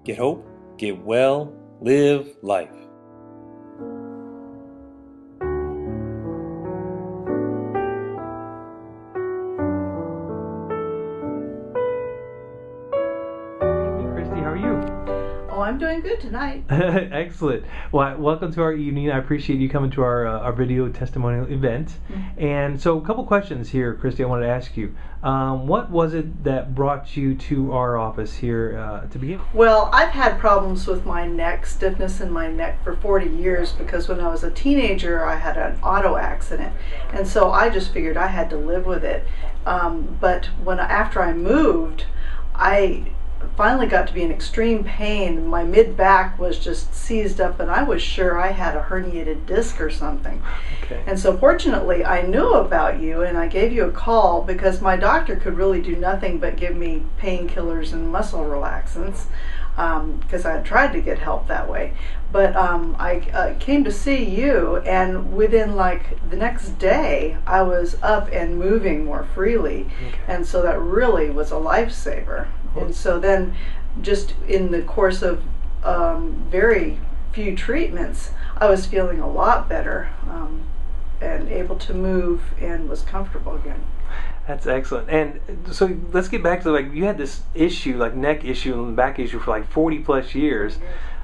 Get hope, get well, live life. Kristi, how are you? Oh, I'm doing good tonight. Excellent. Well, welcome to our evening. I appreciate you coming to our video testimonial event. Mm-hmm. And so, a couple questions here, Kristi, I wanted to ask you. What was it that brought you to our office here to begin? Well, I've had problems with my neck, stiffness in my neck for 40 years because when I was a teenager, I had an auto accident. And so I just figured I had to live with it. But after I moved, I finally got to be in extreme pain. My mid-back was just seized up and I was sure I had a herniated disc or something. Okay. And so fortunately I knew about you and I gave you a call because my doctor could really do nothing but give me painkillers and muscle relaxants because I had tried to get help that way. But I came to see you, and within like the next day I was up and moving more freely. Okay. And so that really was a lifesaver. And so then just in the course of very few treatments, I was feeling a lot better and able to move and was comfortable again. That's excellent. And so let's get back to, like, you had this issue, like neck issue and back issue for like 40 plus years.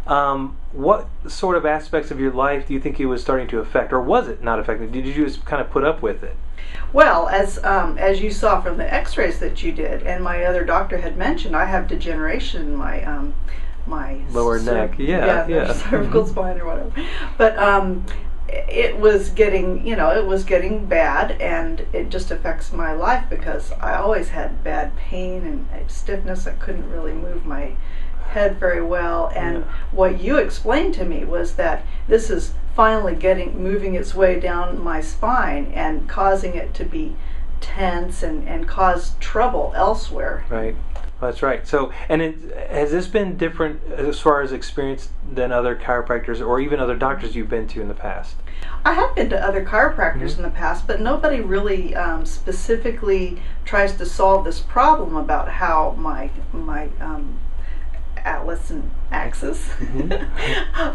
What sort of aspects of your life do you think it was starting to affect, or was it not affecting? Did you just kind of put up with it? Well, as you saw from the x-rays that you did, and my other doctor had mentioned, I have degeneration in my lower neck, cervical spine or whatever. But it was getting, it was getting bad, and it just affects my life because I always had bad pain and stiffness. I couldn't really move my head very well, and what you explained to me was that this is finally moving its way down my spine and causing it to be tense and cause trouble elsewhere. Right. That's right. So, and has this been different as far as experience than other chiropractors or even other doctors you've been to in the past? I have been to other chiropractors in the past, but nobody really specifically tries to solve this problem about how my atlas and axis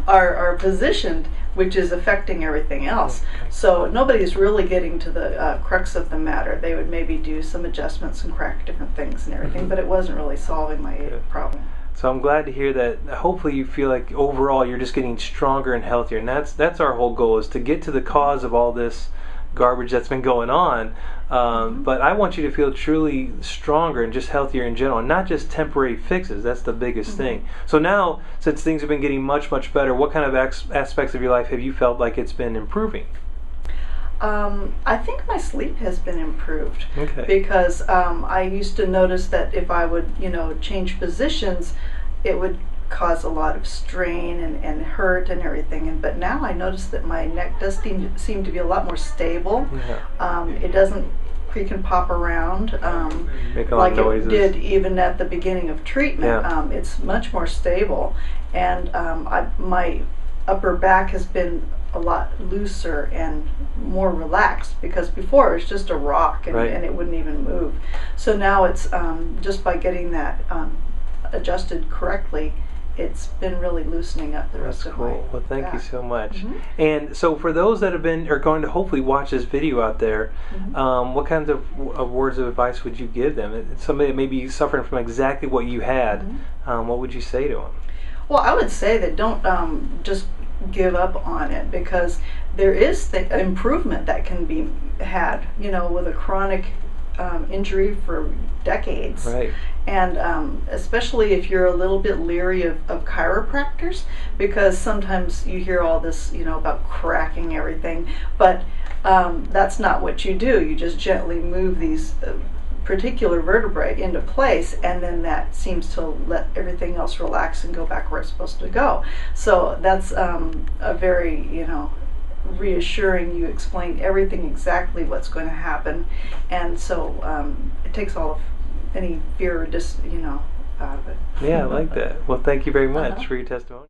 are positioned, which is affecting everything else. Okay. So nobody's really getting to the crux of the matter. They would maybe do some adjustments and crack different things and everything, but it wasn't really solving my problem. So I'm glad to hear that. Hopefully you feel like overall you're just getting stronger and healthier, and that's our whole goal, is to get to the cause of all this garbage that's been going on. But I want you to feel truly stronger and just healthier in general, and not just temporary fixes. That's the biggest thing. So now, since things have been getting much, much better, what kind of aspects of your life have you felt like it's been improving? I think my sleep has been improved. Okay. Because I used to notice that if I would, change positions, it would cause a lot of strain and hurt and everything. But now I notice that my neck does seem to be a lot more stable. Yeah. It doesn't creak and pop around like it did even at the beginning of treatment. Yeah. It's much more stable, and my upper back has been a lot looser and more relaxed, because before it was just a rock and it wouldn't even move. So now it's just by getting that adjusted correctly, it's been really loosening up the rest of my back. Well, thank you so much. And so for those that are going to hopefully watch this video out there, what kinds of words of advice would you give them? Somebody that may be suffering from exactly what you had, what would you say to them? Well, I would say that don't just give up on it, because there is improvement that can be had, with a chronic injury for decades. Right. And especially if you're a little bit leery of chiropractors, because sometimes you hear all this, about cracking everything, but that's not what you do. You just gently move these particular vertebrae into place, and then that seems to let everything else relax and go back where it's supposed to go. So that's a very, reassuring. You explain everything exactly what's going to happen, and so it takes all of any fear or out of it. Yeah, I like that. Well, thank you very much for your testimony.